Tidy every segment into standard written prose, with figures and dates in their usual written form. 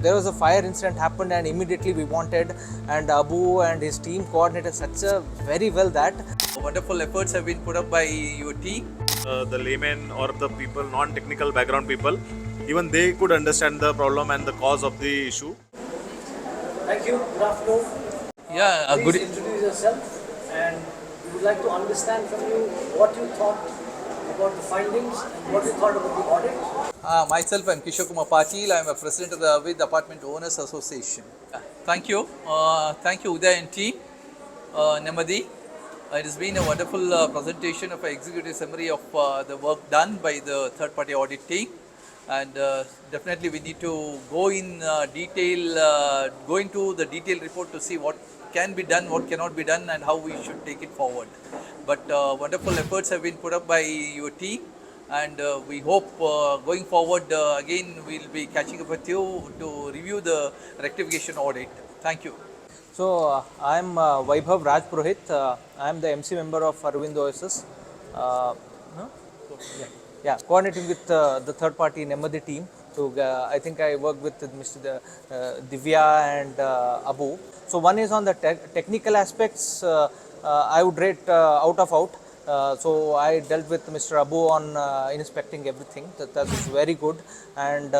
There was a fire incident happened and immediately we wanted, and Abu and his team coordinated such a very well that wonderful efforts have been put up by your team. The laymen or the people, non-technical background people, even they could understand the problem and the cause of the issue. Thank you. Good afternoon. Yeah, Please good. introduce yourself, and we would like to understand from you what you thought about the findings and what you thought about the audit. Myself, I'm 𝗔𝗂𝗃𝗀𝗃𝗃𝗀𝗃. I'm a president of the Arvind Apartment Owners Association. Thank you. Thank you, Uday and team. Nemmadi. It has been a wonderful presentation of an executive summary of the work done by the third-party audit team. And definitely we need to go in detail, go into the detailed report to see what can be done, what cannot be done, and how we should take it forward. But wonderful efforts have been put up by your team, and we hope going forward again we'll be catching up with you to review the rectification audit. Thank you. So I'm 𝗢𝗀𝗧𝗢. I'm the MC member of Arvind Oasis. No? Yeah, coordinating with the third party Nemmadi team. So I think I work with Mr. Divya and Abu. So one is on the technical aspects. I would rate out of out. So I dealt with Mr. Abu on inspecting everything. That was very good, and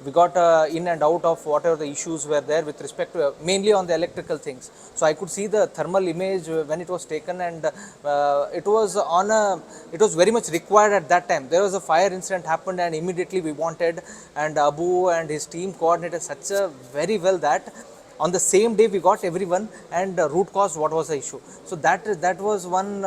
we got in and out of whatever the issues were there with respect to mainly on the electrical things. So I could see the thermal image when it was taken, and it was very much required at that time. There was a fire incident happened and immediately we wanted, and Abu and his team coordinated such a very well that on the same day we got everyone and root cause what was the issue. So that was one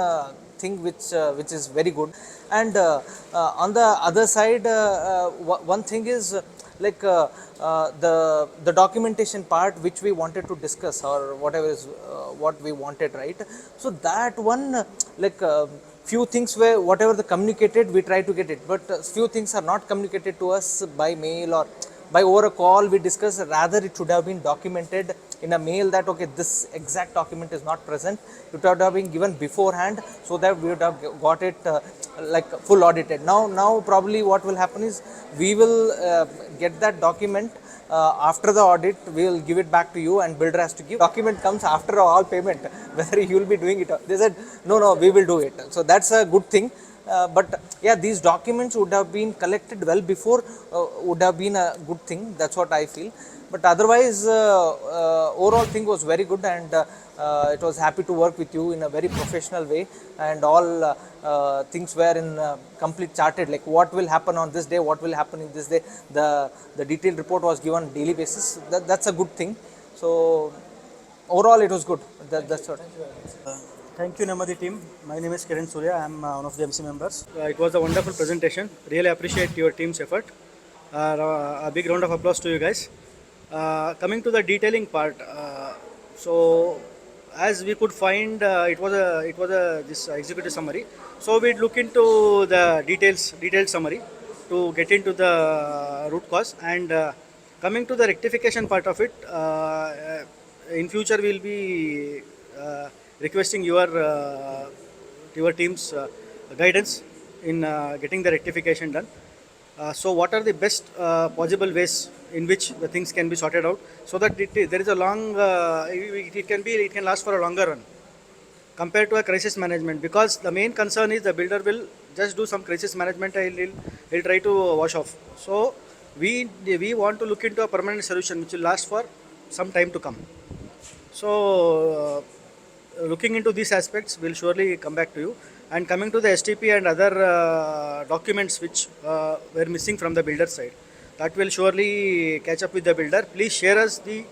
thing which is very good. And on the other side, one thing is like the documentation part which we wanted to discuss, or whatever is what we wanted, right? So that one, like few things were whatever the communicated, we try to get it, but few things are not communicated to us by mail or by over a call we discuss. Rather it should have been documented in a mail that okay, this exact document is not present. It would have been given beforehand so that we would have got it like full audited. Now probably what will happen is we will get that document after the audit. We will give it back to you, and builder has to give. Document comes after all payment, whether you will be doing it. They said no, we will do it. So that's a good thing. But yeah, these documents would have been collected well before, would have been a good thing. That's what I feel. But otherwise, overall thing was very good, and it was happy to work with you in a very professional way, and all things were in complete charted, like what will happen on this day, what will happen in this day. The detailed report was given on daily basis. That's a good thing. So overall it was good. That's what. Thank you, Nemmadi team. My name is 𝗔𝗂𝗃𝗀𝗃𝗃𝗀𝗃. I am one of the MC members. It was a wonderful presentation. Really appreciate your team's effort. A big round of applause to you guys. Coming to the detailing part, so as we could find, it was this executive summary. So we'd look into the detailed summary to get into the root cause. And coming to the rectification part of it, in future we'll be requesting your team's guidance in getting the rectification done. So what are the best possible ways in which the things can be sorted out, so that there is a long, it can last for a longer run compared to a crisis management, because the main concern is the builder will just do some crisis management and he'll try to wash off. So we want to look into a permanent solution which will last for some time to come. So looking into these aspects, we'll surely come back to you. And coming to the STP and other documents which were missing from the builder side, that will surely catch up with the builder. Please share us the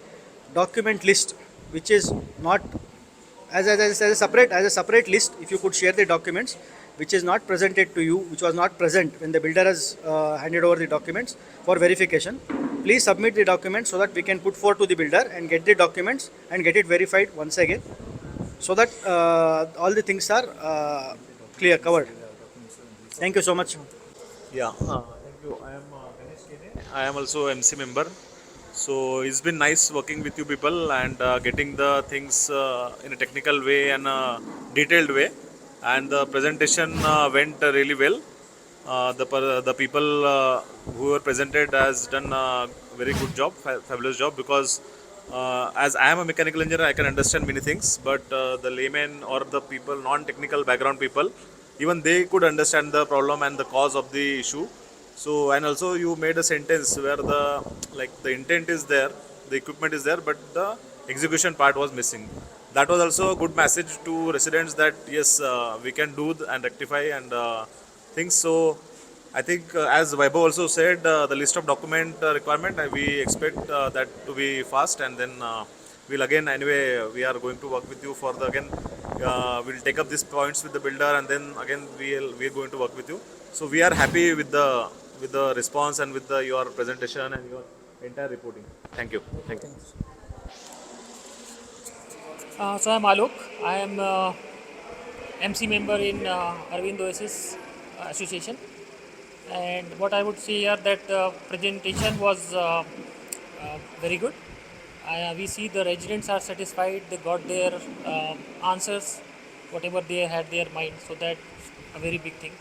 document list, which is not as a separate list. If you could share the documents which is not presented to you, which was not present when the builder has handed over the documents for verification, please submit the documents so that we can put forward to the builder and get the documents and get it verified once again, so that all the things are covered. Thank you so much. Yeah, thank you. I am 𝗔𝗂𝗃𝗀𝗃𝗃𝗀𝗃. I am also MC member. So it's been nice working with you people and getting the things in a technical way and a detailed way. And the presentation went really well. The people who were presented has done a very good job, fabulous job, because as I am a mechanical engineer, I can understand many things, but the layman or the people, non-technical background people, even they could understand the problem and the cause of the issue. So, and also you made a sentence where the intent is there, the equipment is there, but the execution part was missing. That was also a good message to residents that yes, we can do and rectify and things. So I think as Vaibhav also said, the list of document requirement, we expect that to be fast, and then we'll again, anyway, we are going to work with you for the again, we'll take up these points with the builder, and then again we're going to work with you. So we are happy with the response and with your presentation and your entire reporting. Thank you. Thank you. So I'm Alok. I am MC member in Arvind Oasis association, and what I would say here that presentation was very good. We see the residents are satisfied. They got their answers, whatever they had their mind. So that's a very big thing.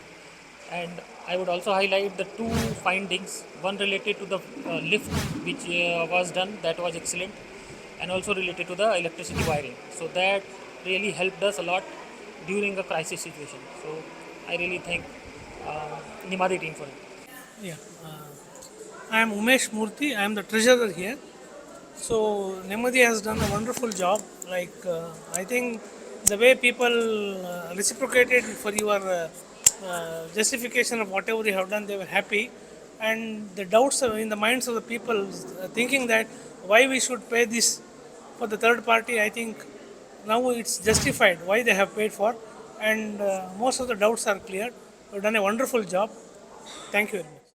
And I would also highlight the two findings. One related to the lift, which was done. That was excellent. And also related to the electricity wiring. So that really helped us a lot during a crisis situation. So I really thank Nemmadi team for it. Yeah, I am 𝗦𝘂𝗃𝗀𝗃𝗀𝗃. I am the treasurer here. So Nemmadi has done a wonderful job. I think the way people reciprocated for your justification of whatever you have done, they were happy. And the doubts in the minds of the people thinking that why we should pay this for the third party, I think now it's justified why they have paid for, and most of the doubts are cleared. You've done a wonderful job. Thank you very much.